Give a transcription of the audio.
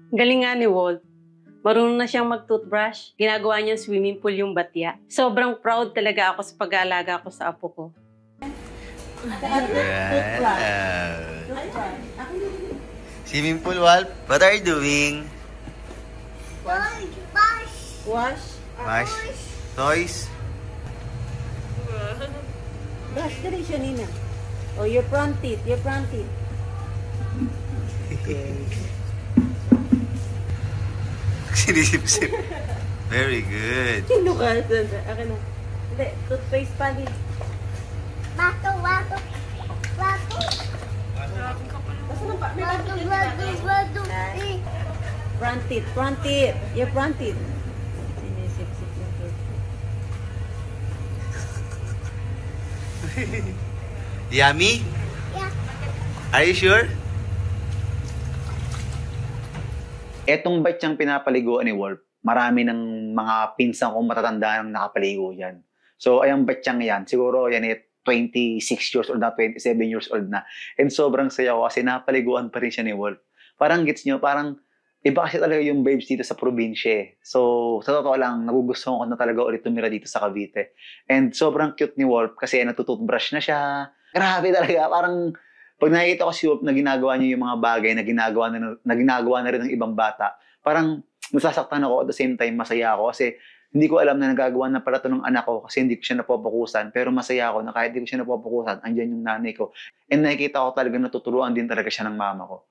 Galing nga ni Walt. Marunong na siyang mag-toothbrush. Ginagawa niyang swimming pool yung batya. Sobrang proud talaga ako sa pag-aalaga ko sa apo ko. Swimming pool, Walt. What are you doing? Wash. Wash. Toys. Brush ka rin siya, Nina. Oh, your front teeth. Your front teeth. Sinisip-sip. Very good. Sino ka? Akin na. Hindi, toothpaste pa din. Bato. Basta na pa. May bato din Bato. Front teeth. Front teeth. Your front teeth. Sinisip-sip yung tooth. Yummy? Yeah. Are you sure? Etong bite siyang pinapaliguan ni Wolf, marami ng mga pinsan kong matatanda ang nakapaligo yan. So, ayang bite siyang yan, siguro yan 26 years old na, 27 years old na. And sobrang saya ko kasi napaliguan pa rin siya ni Wolf. Parang gets nyo, parang iba kasi talaga yung babes dito sa probinsya. So, sa totoo lang, nagugustuhan ko na talaga ulit tumira dito sa Cavite. And sobrang cute ni Wolf kasi natututbrush na siya. Grabe talaga, parang pag nakikita ko si Wolf na ginagawa niya yung mga bagay na ginagawa na rin ng ibang bata, parang nasasaktan ako at the same time masaya ako kasi hindi ko alam na nagagawa na pala ito ng anak ko kasi hindi ko siya napapakusan. Pero masaya ako na kahit hindi ko siya napapakusan, andyan yung nanay ko. And nakikita ko talaga natuturuan din talaga siya ng mama ko.